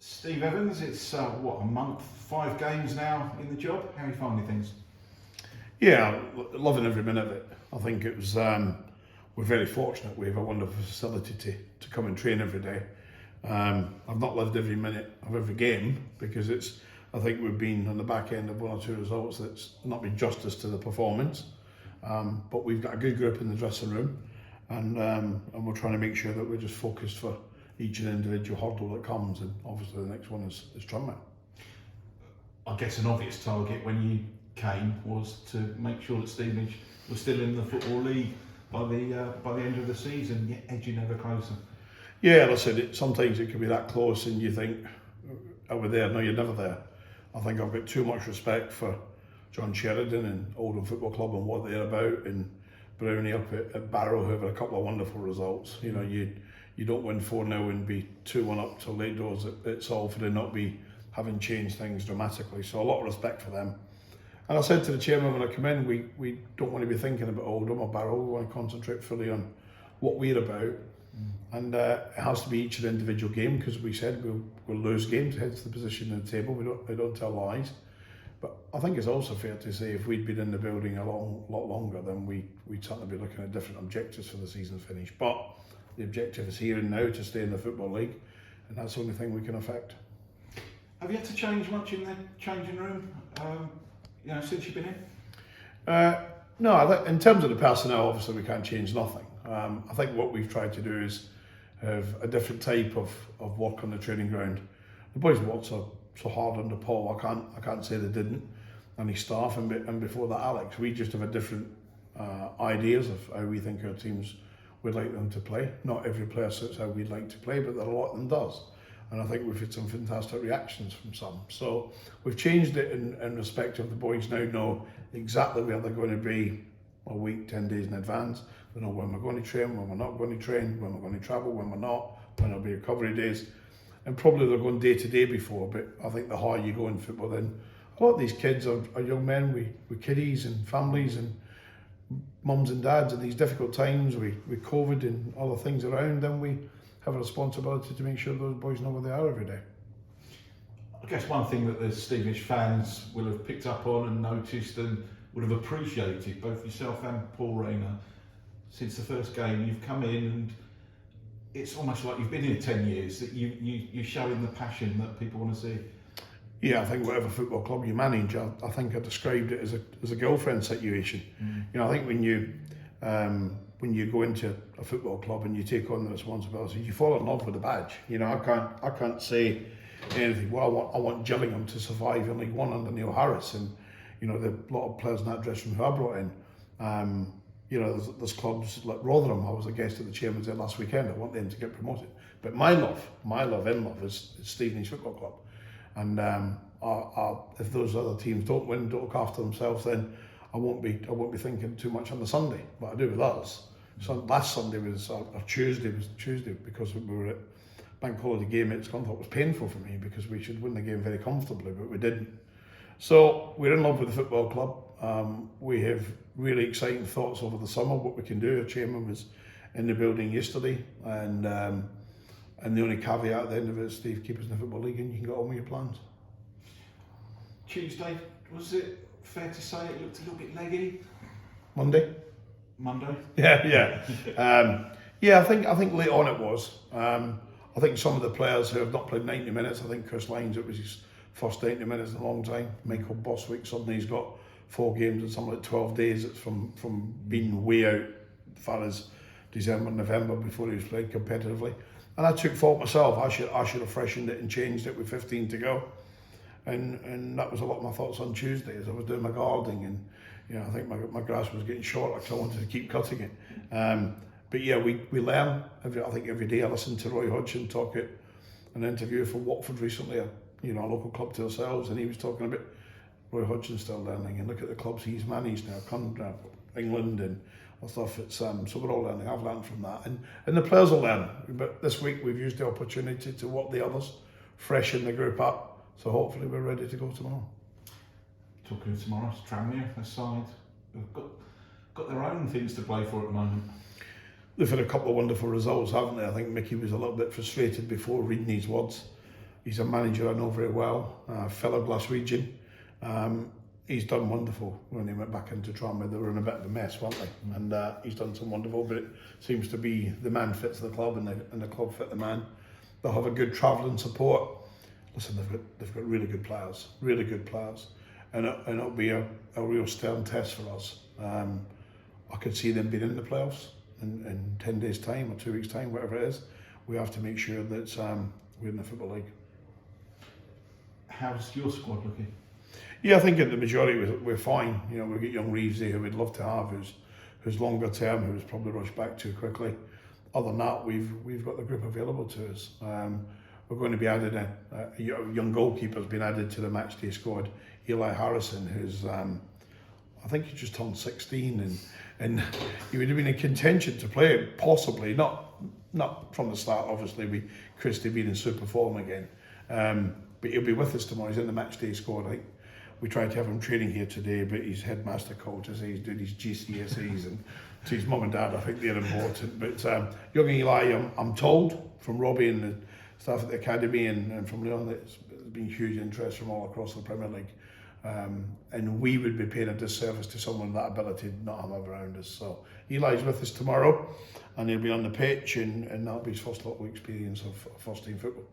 Steve Evans, it's what, a month, 5 games now in the job. How are you finding things? Yeah, loving every minute of it. I think it was, we're very fortunate. We have a wonderful facility to come and train every day. I've not loved every minute of every game because I think we've been on the back end of one or two results that's not been justice to the performance. But we've got a good group in the dressing room, and we're trying to make sure that we're just focused for each and individual hurdle that comes, and obviously the next one is Tranmere. I guess an obvious target when you came was to make sure that Stevenage was still in the Football League by the end of the season, yet edging ever closer. Yeah, listen, sometimes it can be that close and you think, are we there? No, you're never there. I think I've got too much respect for John Sheridan and Oldham Football Club and what they're about, and Brownie up at Barrow, who have had a couple of wonderful results. You know, you don't win 4-0 and be 2-1 up till late doors at Salford and not be having changed things dramatically. So a lot of respect for them. And I said to the chairman when I come in, we don't want to be thinking about Oldham or Barrow. We want to concentrate fully on what we're about. And it has to be each and individual game, because we said we'll lose games, hence the position in the table. We don't tell lies. But I think it's also fair to say if we'd been in the building a lot longer, then we'd certainly be looking at different objectives for the season finish. But the objective is here and now to stay in the Football League, and that's the only thing we can affect. Have you had to change much in the changing room, since you've been in? No, I think in terms of the personnel, obviously we can't change nothing. I think what we've tried to do is have a different type of work on the training ground. The boys worked so hard under Paul. I can't say they didn't, and his staff, and before that Alex. We just have a different ideas of how we think our teams would like them to play. Not every player suits how we'd like to play, but a lot of them does. And I think we've had some fantastic reactions from some. So we've changed it in respect of the boys now know exactly where they're going to be a week, 10 days in advance. They know when we're going to train, when we're not going to train, when we're going to travel, when we're not, when there'll be recovery days. And probably they're going day to day before, but I think the higher you go in football, then a lot of these kids are young men with kiddies and families and mums and dads in these difficult times with COVID and other things around, then we have a responsibility to make sure those boys know where they are every day. I guess one thing that the Stevenage fans will have picked up on and noticed and would have appreciated, both yourself and Paul Rayner, since the first game, you've come in and it's almost like you've been here 10 years, that you're showing the passion that people want to see. Yeah, I think whatever football club you manage, I think I described it as a girlfriend situation. You know, I think when you go into a football club and you take on the responsibility, you fall in love with the badge. You know, I can't say anything. Well, I want Gillingham to survive in League One under Neil Harris, and you know, a lot of players in that dressing room who I brought in. You know, there's clubs like Rotherham. I was a guest at the chairman's there last weekend. I want them to get promoted. But my love is Stevenage Football Club. And if those other teams don't win, don't look after themselves, then I won't be thinking too much on the Sunday. But I do with us. So last Sunday was Tuesday because we were at bank holiday game. It's gone. It was painful for me because we should win the game very comfortably, but we didn't. So we're in love with the football club. We have really exciting thoughts over the summer what we can do. Our chairman was in the building yesterday, and the only caveat at the end of it is Steve, keep us in the Football League and you can get on with your plans. Tuesday, was it fair to say it looked a little bit leggy? Monday? Yeah. I think late on it was. I think some of the players who have not played 90 minutes, I think Chris Lyons, it was his first 90 minutes in a long time. Michael Boswick, suddenly he's got 4 games in something like 12 days. It's from being way out as far as December, November before he was playing competitively. And I took fault myself. I should have freshened it and changed it with 15 to go. And that was a lot of my thoughts on Tuesday as I was doing my gardening, and you know, I think my grass was getting shorter because I wanted to keep cutting it. But yeah, we learn every day. I listened to Roy Hodgson talk at an interview for Watford recently, a local club to ourselves, and he was talking about Roy Hodgson's still learning, and look at the clubs he's managed now, England and stuff. It's so we're all learning. I've learned from that, and the players will learn. But this week we've used the opportunity to work the others, freshen the group up. So hopefully we're ready to go tomorrow. Talking of tomorrow, Tranmere aside, they've got their own things to play for at the moment. They've had a couple of wonderful results, haven't they? I think Mickey was a little bit frustrated before reading his words. He's a manager I know very well, fellow Glaswegian. He's done wonderful when he went back into Tranmere. They were in a bit of a mess, weren't they? And he's done some wonderful, but it seems to be the man fits the club and the club fit the man. They'll have a good travelling support. Listen, they've got really good players, and it'll be a real stern test for us. I could see them being in the playoffs in 10 days' time or 2 weeks' time, whatever it is. We have to make sure that we're in the Football League. How's your squad looking? Yeah, I think at the majority we're fine. You know, we've got young Reeves there who we'd love to have, who's longer term, who's probably rushed back too quickly. Other than that, we've got the group available to us. We're going to be added a young goalkeeper's been added to the matchday squad. Eli Harrison, who's I think he just turned 16, and he would have been in contention to play, possibly not from the start, obviously, with Christie being in super form again. But he'll be with us tomorrow. He's in the matchday squad. I think we tried to have him training here today, but his headmaster called to say he's doing his GCSEs, and to his mum and dad, I think they're important. But young Eli, I'm told from Robbie and the staff at the academy and from Leon that there's been huge interest from all across the Premier League. And we would be paying a disservice to someone with that ability to not have him around us. So Eli's with us tomorrow, and he'll be on the pitch, and that'll be his first local experience of first team football.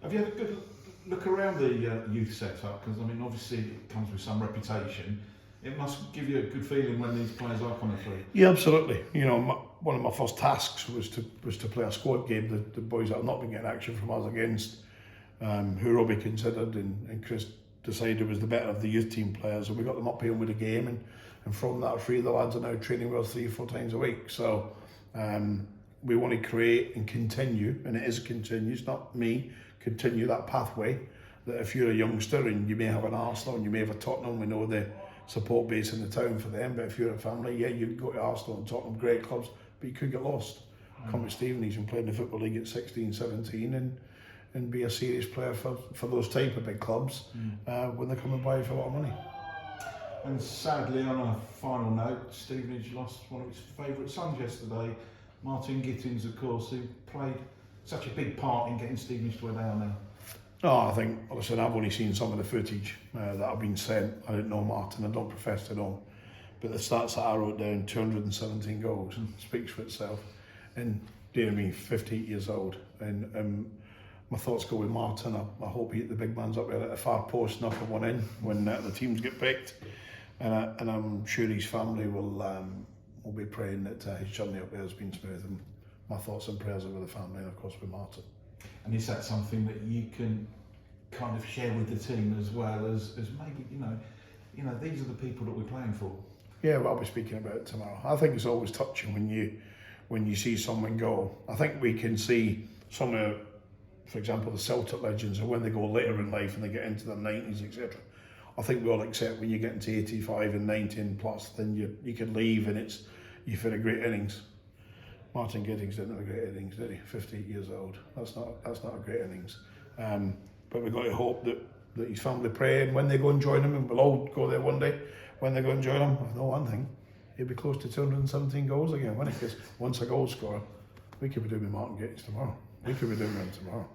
Have you had a good look around the youth setup? Because I mean, obviously it comes with some reputation. It must give you a good feeling when these players are coming through. Yeah, absolutely. You know, one of my first tasks was to play a squad game. The boys that have not been getting action from us against, who Robbie considered and Chris decided was the better of the youth team players, and we got them up here with a game, and from that 3 of the lads are now training with us 3 or 4 times a week. So we want to create and continue, and it is continuous, not me, continue that pathway that if you're a youngster and you may have an Arsenal and you may have a Tottenham, we know the support base in the town for them, but if you're a family, yeah, you'd go to Arsenal and Tottenham, great clubs, but you could get lost. Come to Stevenage and play in the Football League at 16, 17 and be a serious player for those type of big clubs when they're coming by for a lot of money. And sadly, on a final note, Stevenage lost one of its favourite sons yesterday, Martin Gittings, of course, who played such a big part in getting Stevenage to where they are now. No, I think, listen, I've only seen some of the footage that I've been sent. I didn't know Martin, I don't profess to know. But the stats that I wrote down, 217 goals, speaks for itself. And dear me, 58 years old. And my thoughts go with Martin. I hope he hit the big man's up there at the far post, knock one in when the teams get picked. And I'm sure his family will be praying that his journey up there has been smooth. And my thoughts and prayers are with the family and of course with Martin. And is that something that you can kind of share with the team as well as maybe, you know, these are the people that we're playing for? Yeah, well, I'll be speaking about it tomorrow. I think it's always touching when you see someone go. I think we can see some of, for example, the Celtic legends, and when they go later in life and they get into their 90s, etc. I think we all accept when you get into 85 and 19 plus, then you can leave and you've had a great innings. Martin Gittings didn't have a great innings, did he? 58 years old. That's not a great innings. But we've got to hope that his family pray, and when they go and join him, and we'll all go there one day, when they go and join him, I know one thing, he'll be close to 217 goals again, won't he? Because once a goal scorer, we could be doing with Martin Gittings tomorrow. We could be doing him tomorrow.